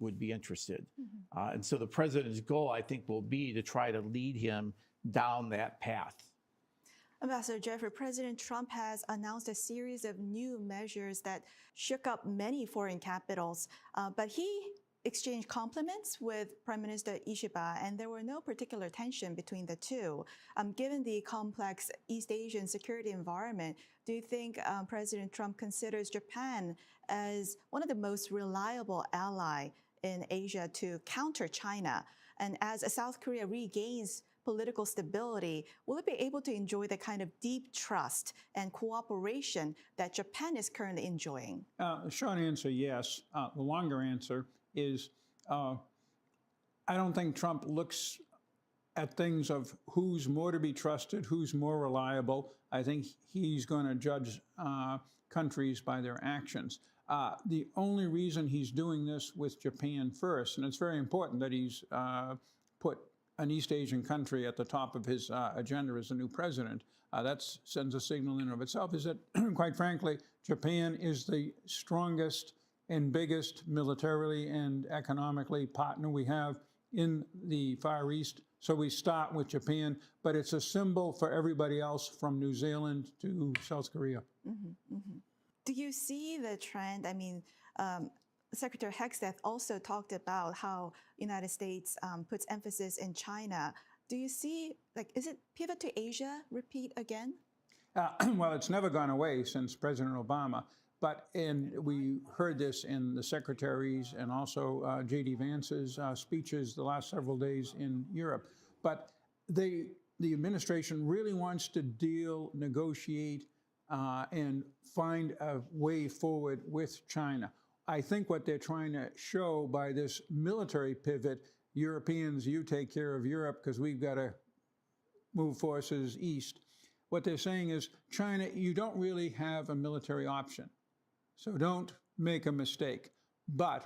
would be interested. And so the president's goal, I think, will be to try to lead him down that path. Ambassador Jeffrey, President Trump has announced a series of new measures that shook up many foreign capitals, but he exchanged compliments with Prime Minister Ishiba, and there were no particular tension between the two. Given the complex East Asian security environment, do you think President Trump considers Japan as one of the most reliable ally in Asia to counter China? And as South Korea regains political stability, will it be able to enjoy the kind of deep trust and cooperation that Japan is currently enjoying? The short answer, yes. The longer answer is I don't think Trump looks at things of who's more to be trusted, who's more reliable. I think he's going to judge countries by their actions. The only reason he's doing this with Japan first, and it's very important that he's put an East Asian country at the top of his agenda as the new president, that sends a signal in and of itself, is that, quite frankly, Japan is the strongest and biggest militarily and economically partner we have in the Far East. So we start with Japan, but it's a symbol for everybody else from New Zealand to South Korea. Do you see the trend? I mean, Secretary Hexeth also talked about how United States puts emphasis in China. Do you see, is it pivot to Asia repeat again? Well, it's never gone away since President Obama. But we heard this in the secretaries and also J.D. Vance's speeches the last several days in Europe. But the administration really wants to deal, negotiate, and find a way forward with China. I think what they're trying to show by this military pivot, Europeans, you take care of Europe because we've got to move forces east. What they're saying is, China, you don't really have a military option. So don't make a mistake. But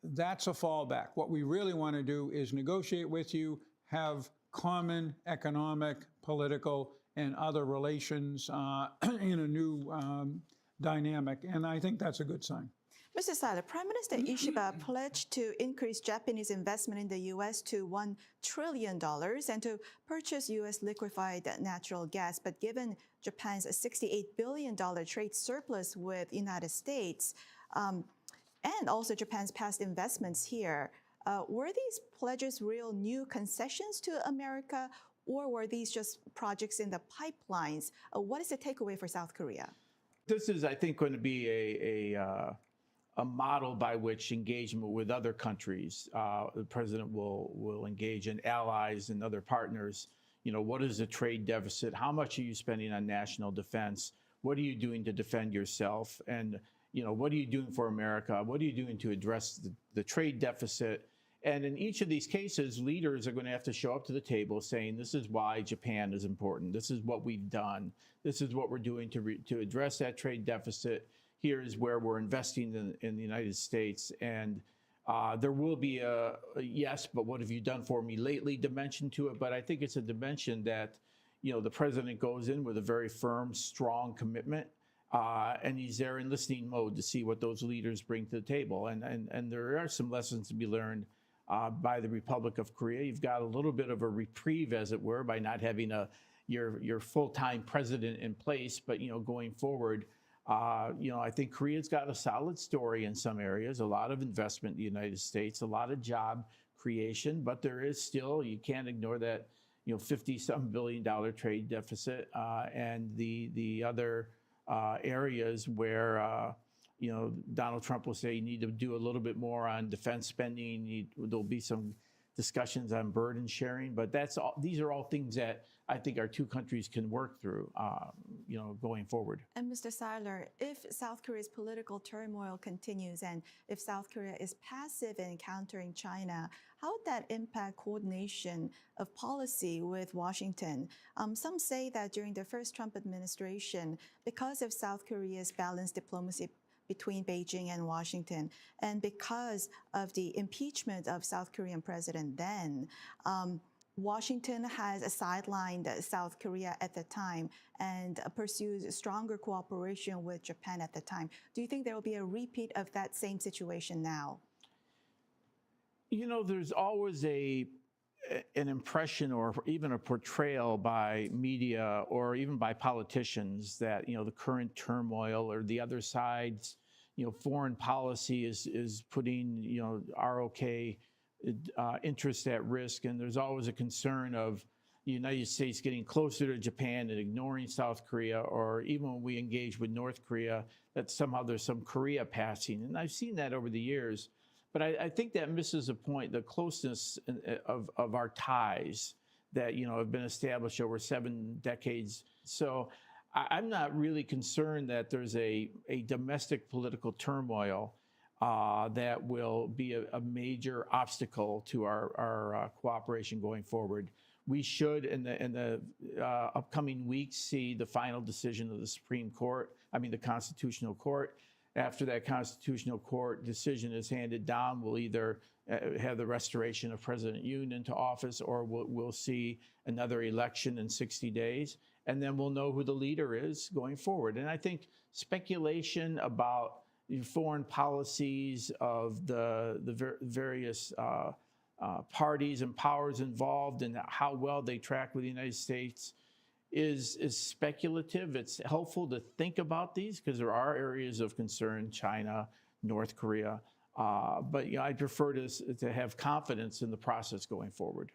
that's a fallback. What we really want to do is negotiate with you, have common economic, political, and other relations in a new dynamic. And I think that's a good sign. Mr. Seiler, Prime Minister Ishiba pledged to increase Japanese investment in the U.S. to $1 trillion and to purchase U.S. liquefied natural gas. But given Japan's $68 billion trade surplus with the United States and also Japan's past investments here, were these pledges real new concessions to America, or were these just projects in the pipelines? What is the takeaway for South Korea? This is, I think, going to be a model by which engagement with other countries, the president will engage in allies and other partners. You know, what is the trade deficit? How much are you spending on national defense? What are you doing to defend yourself? And, you know, what are you doing for America? What are you doing to address the trade deficit? And in each of these cases, leaders are going to have to show up to the table saying, this is why Japan is important. This is what we've done. This is what we're doing to address that trade deficit. Here is where we're investing in the United States. And there will be a yes, but what have you done for me lately dimension to it. But I think it's a dimension that, you know, the president goes in with a very firm, strong commitment. And he's there in listening mode to see what those leaders bring to the table. And there are some lessons to be learned by the Republic of Korea. You've got a little bit of a reprieve, as it were, by not having your full-time president in place. But, you know, going forward, you know, I think Korea's got a solid story in some areas, a lot of investment in the United States, a lot of job creation, but there is still, you can't ignore that, you know, $50-some billion trade deficit and the other areas where, you know, Donald Trump will say you need to do a little bit more on defense spending. There'll be some discussions on burden sharing, but that's all. These are all things that I think our two countries can work through, you know, going forward. And Mr. Seiler, if South Korea's political turmoil continues and if South Korea is passive in countering China, how would that impact coordination of policy with Washington? Some say that during the first Trump administration, because of South Korea's balanced diplomacy between Beijing and Washington, and because of the impeachment of South Korean president then, Washington has sidelined South Korea at the time and pursues stronger cooperation with Japan at the time. Do you think there will be a repeat of that same situation now? There's always an impression or even a portrayal by media or even by politicians that the current turmoil or the other side's foreign policy is putting ROK interests at risk, and there's always a concern of the United States getting closer to Japan and ignoring South Korea, or even when we engage with North Korea, that somehow there's some Korea passing. And I've seen that over the years. But I think that misses the point, the closeness of our ties that have been established over 7 decades. So I'm not really concerned that there's a domestic political turmoil that will be a major obstacle to our cooperation going forward. We should, in the upcoming weeks, see the final decision of the Constitutional Court. After that Constitutional Court decision is handed down, we'll either have the restoration of President Yoon into office, or we'll see another election in 60 days, and then we'll know who the leader is going forward. And I think speculation about foreign policies of the various parties and powers involved and how well they track with the United States is speculative. It's helpful to think about these because there are areas of concern, China, North Korea, but I prefer to have confidence in the process going forward.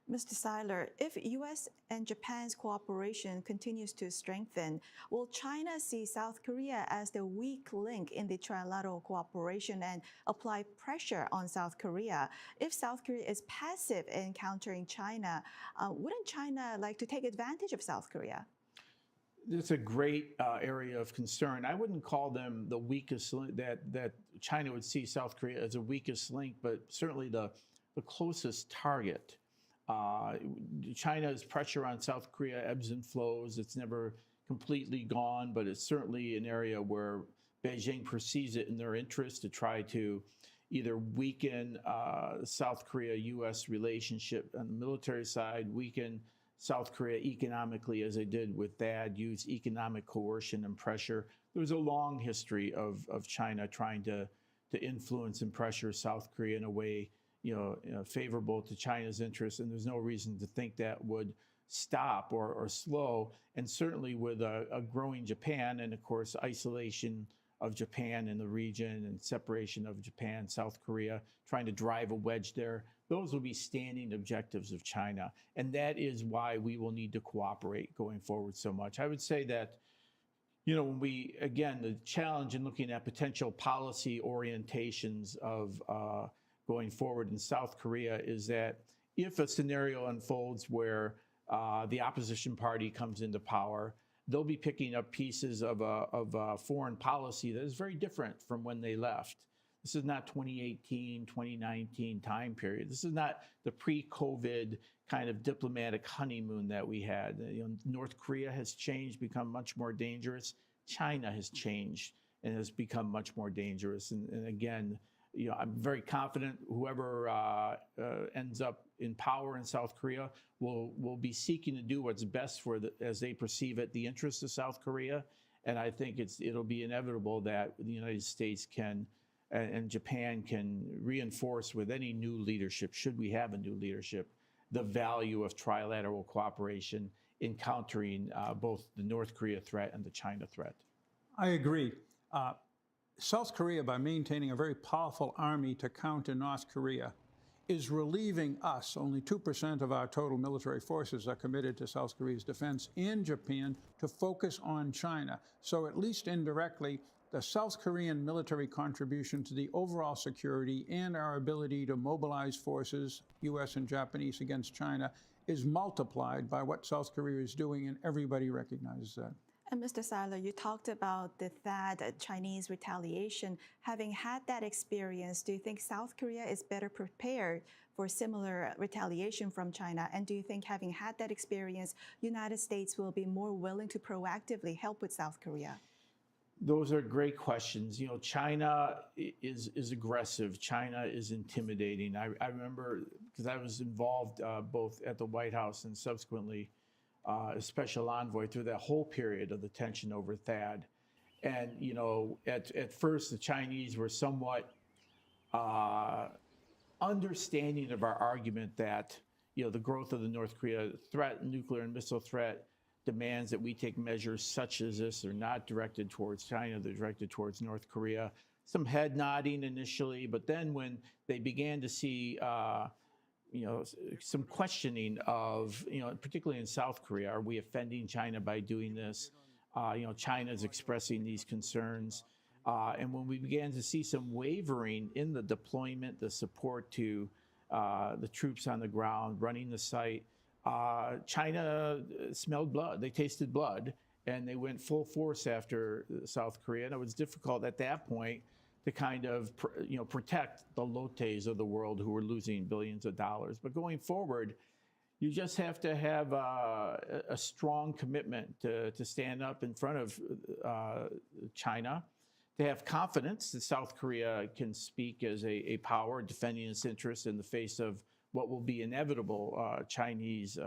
Mr. Seiler, if U.S. and Japan's cooperation continues to strengthen, will China see South Korea as the weak link in the trilateral cooperation and apply pressure on South Korea? If South Korea is passive in countering China, wouldn't China like to take advantage of South Korea? It's a great area of concern. I wouldn't call them the weakest link, that China would see South Korea as the weakest link, but certainly the closest target. China's pressure on South Korea ebbs and flows. It's never completely gone, but it's certainly an area where Beijing perceives it in their interest to try to either weaken South Korea-U.S. relationship on the military side, weaken South Korea economically, as they did with THAAD, use economic coercion and pressure. There was a long history of China trying to influence and pressure South Korea in a way favorable to China's interests, and there's no reason to think that would stop or slow. And certainly with a growing Japan and, of course, isolation of Japan in the region and separation of Japan, South Korea, trying to drive a wedge there, those will be standing objectives of China. And that is why we will need to cooperate going forward so much. I would say that when the challenge in looking at potential policy orientations of going forward in South Korea is that if a scenario unfolds where the opposition party comes into power, they'll be picking up pieces of a foreign policy that is very different from when they left. This is not 2018, 2019 time period. This is not the pre-COVID kind of diplomatic honeymoon that we had. North Korea has changed, become much more dangerous. China has changed and has become much more dangerous. And again, I'm very confident whoever ends up in power in South Korea will be seeking to do what's best for as they perceive it, the interests of South Korea. And I think it'll be inevitable that the United States and Japan can reinforce with any new leadership, should we have a new leadership, the value of trilateral cooperation in countering both the North Korea threat and the China threat. I agree. South Korea, by maintaining a very powerful army to counter North Korea, is relieving us. Only 2% of our total military forces are committed to South Korea's defense, and Japan to focus on China. So at least indirectly, the South Korean military contribution to the overall security and our ability to mobilize forces, U.S. and Japanese, against China is multiplied by what South Korea is doing, and everybody recognizes that. And Mr. Seiler, you talked about the THAAD Chinese retaliation. Having had that experience, do you think South Korea is better prepared for similar retaliation from China? And do you think, having had that experience, United States will be more willing to proactively help with South Korea? Those are great questions. China is aggressive. China is intimidating. I remember, because I was involved both at the White House and subsequently as special envoy through that whole period of the tension over THAAD. And, at first, the Chinese were somewhat understanding of our argument that the growth of the North Korea threat, nuclear and missile threat, demands that we take measures such as this. They're not directed towards China, they're directed towards North Korea. Some head nodding initially, but then when they began to see some questioning of, particularly in South Korea, are we offending China by doing this? China is expressing these concerns. And when we began to see some wavering in the deployment, the support to the troops on the ground running the site, China smelled blood. They tasted blood, and they went full force after South Korea. And it was difficult at that point to kind of protect the Lottes of the world who were losing billions of dollars. But going forward, you just have to have a strong commitment to stand up in front of China, to have confidence that South Korea can speak as a power defending its interests in the face of what will be inevitable Chinese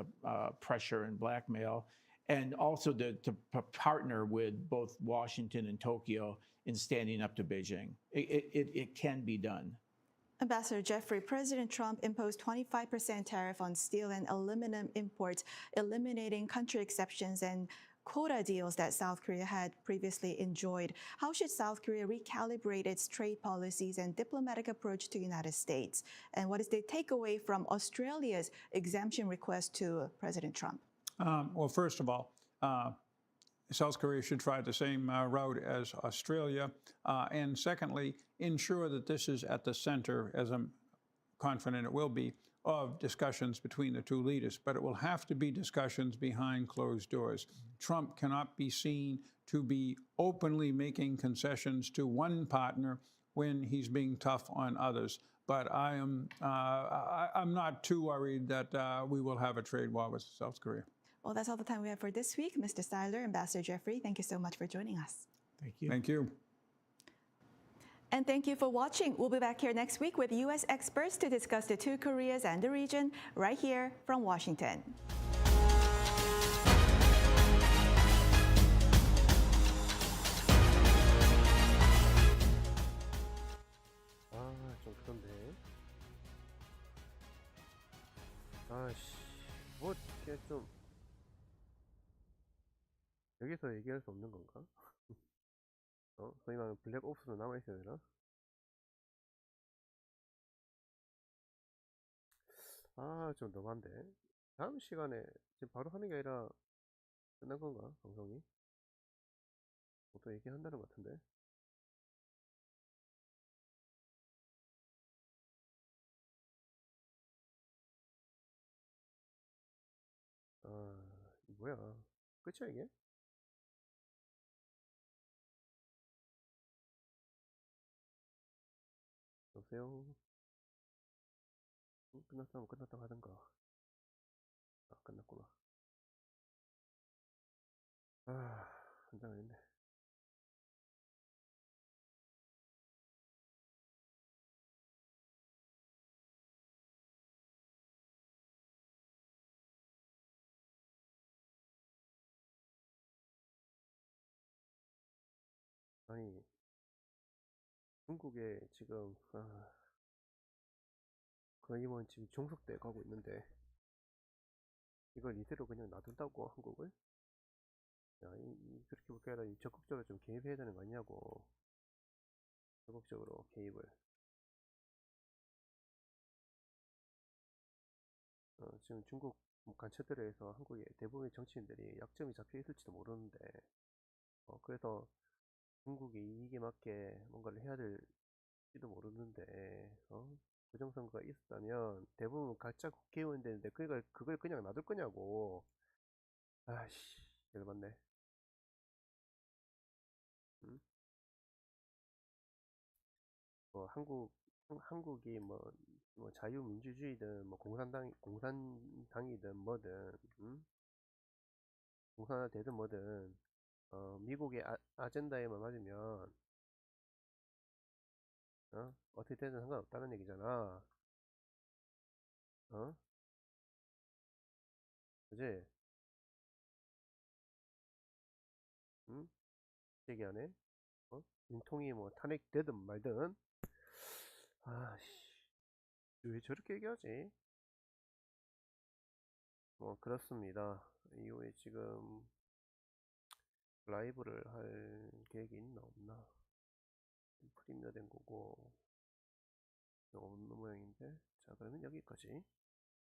pressure and blackmail, and also to partner with both Washington and Tokyo in standing up to Beijing. It can be done. Ambassador Jeffrey, President Trump imposed 25% tariff on steel and aluminum imports, eliminating country exceptions and quota deals that South Korea had previously enjoyed. How should South Korea recalibrate its trade policies and diplomatic approach to the United States? And what is the takeaway from Australia's exemption request to President Trump? Well, first of all, South Korea should try the same route as Australia. And secondly, ensure that this is at the center, as I'm confident it will be, of discussions between the two leaders. But it will have to be discussions behind closed doors. Trump cannot be seen to be openly making concessions to one partner when he's being tough on others. But I'm not too worried that we will have a trade war with South Korea. Well, that's all the time we have for this week. Mr. Styler, Ambassador Jeffrey, thank you so much for joining us. Thank you. Thank you. And thank you for watching. We'll be back here next week with U.S. experts to discuss the two Koreas and the region right here from Washington. 좀 그런데. 뭐 이렇게 좀 여기서 얘기할 수 없는 건가? 소위 말하는 블랙 옵스로 남아있어야 되나? 좀 너무한데. 다음 시간에 지금 바로 하는 게 아니라 끝난 건가? 방송이? 또 얘기한다는 것 같은데. 뭐야? 끝이야 이게? 여보세요? 끝났다면 끝났다고 하던가. 끝났구나. 한장했네. 아니, 중국에 지금 거의 뭐 지금 종속돼 가고 있는데 이걸 이대로 그냥 놔둔다고 한국을? 야, 그렇게 볼 게 아니라 적극적으로 좀 개입해야 되는 거 아니냐고. 적극적으로 개입을. 지금 중국 관철들에서 한국의 대부분의 정치인들이 약점이 잡혀 있을지도 모르는데, 그래서 중국의 이익에 맞게 뭔가를 해야 될지도 모르는데, 부정선거가 있었다면 대부분 가짜 국회의원 되는데 그걸 그냥 놔둘 거냐고. 아이씨, 열받네. 응? 한국이 뭐 자유민주주의든 뭐 공산당이든 뭐든, 응? 공산화되든 뭐든, 미국의 아젠다에만 맞으면, 어떻게 되든 상관없다는 얘기잖아. 그지? 응? 얘기 안 해? 윤통이 뭐 탄핵되든 말든, 아씨. 왜 저렇게 얘기하지? 뭐 그렇습니다. 이후에 지금 라이브를 할 계획이 있나 없나? 프리미어 된 거고 없는 모양인데. 자, 그러면 여기까지.